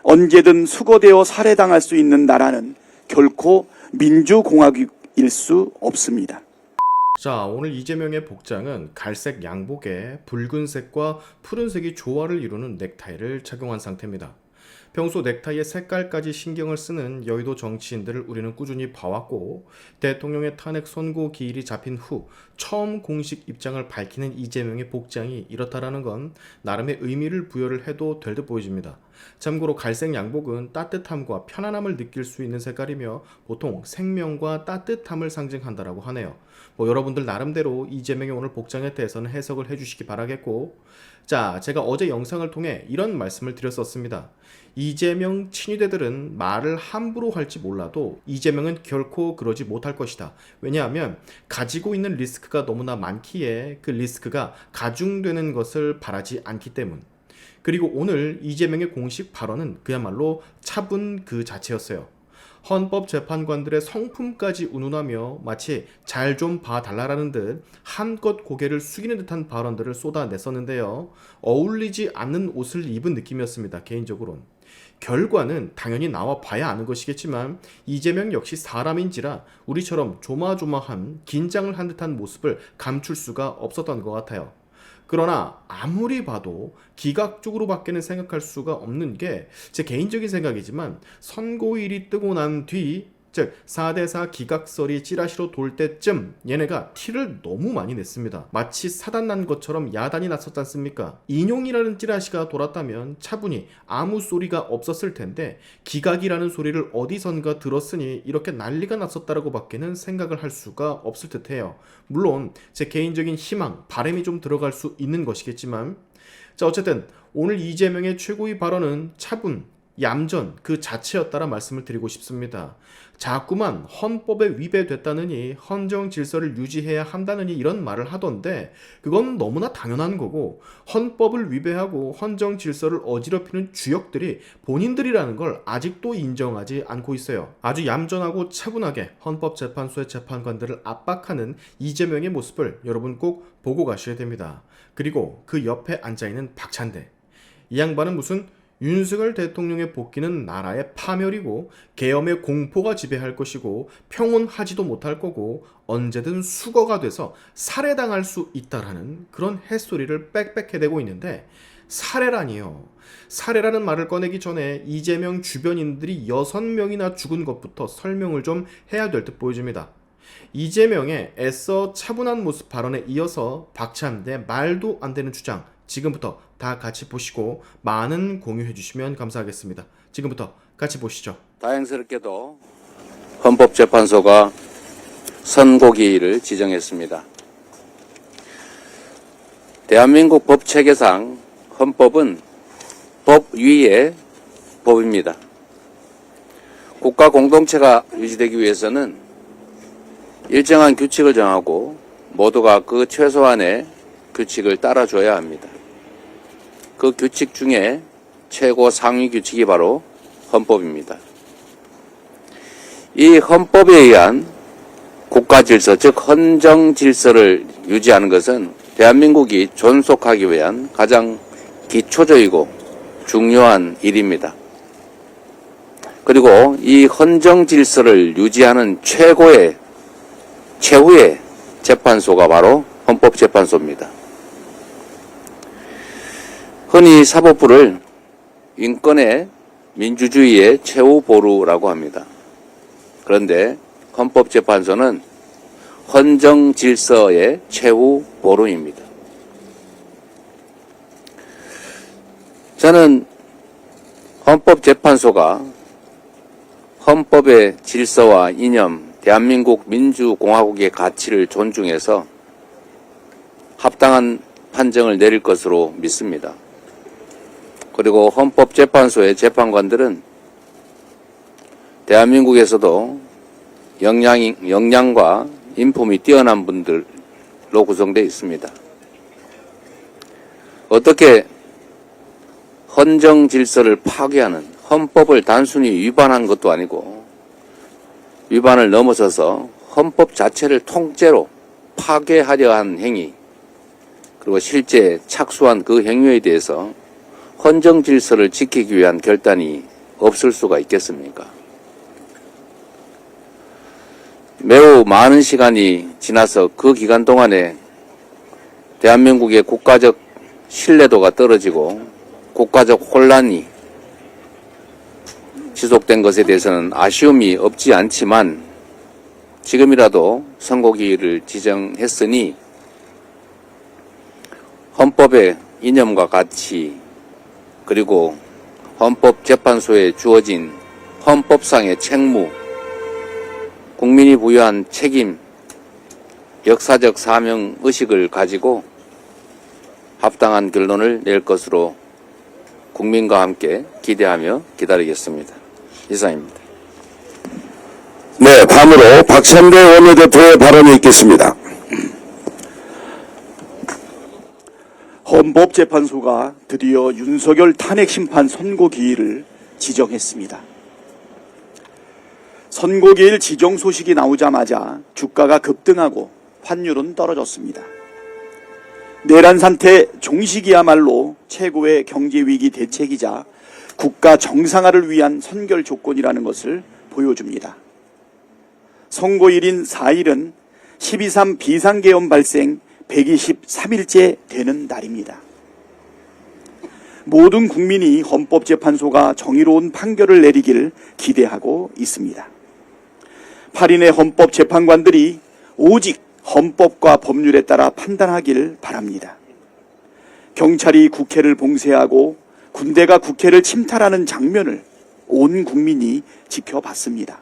언제든 수거되어 살해당할 수 있는 나라는 결코 민주공화국일 수 없습니다. 자, 오늘 이재명의 복장은 갈색 양복에 붉은색과 푸른색이 조화를 이루는 넥타이를 착용한 상태입니다. 평소 넥타이의 색깔까지 신경을 쓰는 여의도 정치인들을 우리는 꾸준히 봐왔고, 대통령의 탄핵 선고 기일이 잡힌 후 처음 공식 입장을 밝히는 이재명의 복장이 이렇다라는 건 나름의 의미를 부여를 해도 될 듯 보여집니다. 참고로 갈색 양복은 따뜻함과 편안함을 느낄 수 있는 색깔이며 보통 생명과 따뜻함을 상징한다라고 하네요. 여러분들 나름대로 이재명의 오늘 복장에 대해서는 해석을 해주시기 바라겠고, 자, 제가 어제 영상을 통해 이런 말씀을 드렸었습니다. 이재명 친위대들은 말을 함부로 할지 몰라도 이재명은 결코 그러지 못할 것이다. 왜냐하면 가지고 있는 리스크가 너무나 많기에 그 리스크가 가중되는 것을 바라지 않기 때문. 그리고 오늘 이재명의 공식 발언은 그야말로 차분 그 자체였어요. 헌법재판관들의 성품까지 운운하며 마치 잘 좀 봐달라라는 듯 한껏 고개를 숙이는 듯한 발언들을 쏟아냈었는데요. 어울리지 않는 옷을 입은 느낌이었습니다. 개인적으로는. 결과는 당연히 나와 봐야 아는 것이겠지만 이재명 역시 사람인지라 우리처럼 조마조마한 긴장을 한 듯한 모습을 감출 수가 없었던 것 같아요. 그러나 아무리 봐도 기각적으로밖에는 생각할 수가 없는 게 제 개인적인 생각이지만 선고일이 뜨고 난 뒤, 즉 4대4 기각설이 찌라시로 돌 때쯤 얘네가 티를 너무 많이 냈습니다. 마치 사단난 것처럼 야단이 났었지 않습니까? 인용이라는 찌라시가 돌았다면 차분히 아무 소리가 없었을 텐데 기각이라는 소리를 어디선가 들었으니 이렇게 난리가 났었다라고 밖에는 생각을 할 수가 없을 듯해요. 물론 제 개인적인 희망, 바람이 좀 들어갈 수 있는 것이겠지만, 자, 어쨌든 오늘 이재명의 최고의 발언은 차분, 얌전 그 자체였다라 말씀을 드리고 싶습니다. 자꾸만 헌법에 위배됐다느니 헌정 질서를 유지해야 한다느니 이런 말을 하던데 그건 너무나 당연한 거고, 헌법을 위배하고 헌정 질서를 어지럽히는 주역들이 본인들이라는 걸 아직도 인정하지 않고 있어요. 아주 얌전하고 차분하게 헌법재판소의 재판관들을 압박하는 이재명의 모습을 여러분 꼭 보고 가셔야 됩니다. 그리고 그 옆에 앉아있는 박찬대, 이 양반은 무슨 윤석열 대통령의 복귀는 나라의 파멸이고 계엄의 공포가 지배할 것이고 평온하지도 못할 거고 언제든 수거가 돼서 살해당할 수 있다라는 그런 햇소리를 빽빽해대고 있는데, 살해라니요. 살해라는 말을 꺼내기 전에 이재명 주변인들이 6명이나 죽은 것부터 설명을 좀 해야 될 듯 보여집니다. 이재명의 애써 차분한 모습 발언에 이어서 박찬대 말도 안 되는 주장, 지금부터 다 같이 보시고 많은 공유해 주시면 감사하겠습니다. 지금부터 같이 보시죠. 다행스럽게도 헌법재판소가 선고기일을 지정했습니다. 대한민국 법체계상 헌법은 법 위의 법입니다. 국가 공동체가 유지되기 위해서는 일정한 규칙을 정하고 모두가 그 최소한의 규칙을 따라줘야 합니다. 그 규칙 중에 최고 상위 규칙이 바로 헌법입니다. 이 헌법에 의한 국가 질서, 즉 헌정 질서를 유지하는 것은 대한민국이 존속하기 위한 가장 기초적이고 중요한 일입니다. 그리고 이 헌정 질서를 유지하는 최후의 재판소가 바로 헌법재판소입니다. 흔히 사법부를 인권의 민주주의의 최후 보루라고 합니다. 그런데 헌법재판소는 헌정 질서의 최후 보루입니다. 저는 헌법재판소가 헌법의 질서와 이념, 대한민국 민주공화국의 가치를 존중해서 합당한 판정을 내릴 것으로 믿습니다. 그리고 헌법재판소의 재판관들은 대한민국에서도 역량과 인품이 뛰어난 분들로 구성되어 있습니다. 어떻게 헌정 질서를 파괴하는, 헌법을 단순히 위반한 것도 아니고 위반을 넘어서서 헌법 자체를 통째로 파괴하려 한 행위, 그리고 실제 착수한 그 행위에 대해서 헌정 질서를 지키기 위한 결단이 없을 수가 있겠습니까? 매우 많은 시간이 지나서 그 기간 동안에 대한민국의 국가적 신뢰도가 떨어지고 국가적 혼란이 지속된 것에 대해서는 아쉬움이 없지 않지만 지금이라도 선고기일을 지정했으니 헌법의 이념과 가치 그리고 헌법재판소에 주어진 헌법상의 책무, 국민이 부여한 책임, 역사적 사명의식을 가지고 합당한 결론을 낼 것으로 국민과 함께 기대하며 기다리겠습니다. 이상입니다. 네, 다음으로 박찬대 원내대표의 발언이 있겠습니다. 헌법재판소가 드디어 윤석열 탄핵심판 선고기일을 지정했습니다. 선고기일 지정 소식이 나오자마자 주가가 급등하고 환율은 떨어졌습니다. 내란 사태 종식이야말로 최고의 경제위기 대책이자 국가 정상화를 위한 선결 조건이라는 것을 보여줍니다. 선고일인 4일은 12.3 비상계엄 발생 123일째 되는 날입니다. 모든 국민이 헌법재판소가 정의로운 판결을 내리길 기대하고 있습니다. 8인의 헌법재판관들이 오직 헌법과 법률에 따라 판단하길 바랍니다. 경찰이 국회를 봉쇄하고 군대가 국회를 침탈하는 장면을 온 국민이 지켜봤습니다.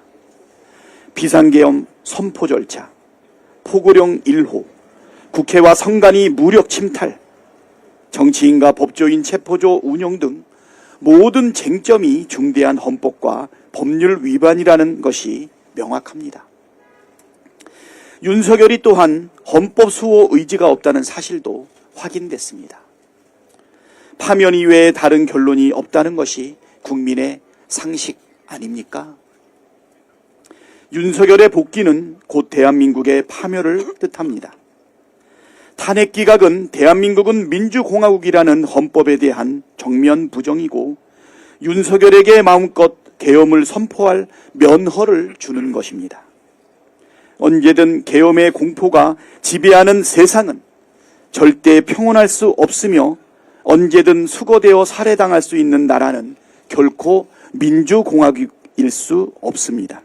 비상계엄 선포 절차, 포고령 1호, 국회와 성간이 무력 침탈, 정치인과 법조인 체포조 운영 등 모든 쟁점이 중대한 헌법과 법률 위반이라는 것이 명확합니다. 윤석열이 또한 헌법 수호 의지가 없다는 사실도 확인됐습니다. 파면 이외에 다른 결론이 없다는 것이 국민의 상식 아닙니까? 윤석열의 복귀는 곧 대한민국의 파멸을 뜻합니다. 탄핵 기각은 대한민국은 민주공화국이라는 헌법에 대한 정면 부정이고 윤석열에게 마음껏 계엄을 선포할 면허를 주는 것입니다. 언제든 계엄의 공포가 지배하는 세상은 절대 평온할 수 없으며 언제든 수거되어 살해당할 수 있는 나라는 결코 민주공화국일 수 없습니다.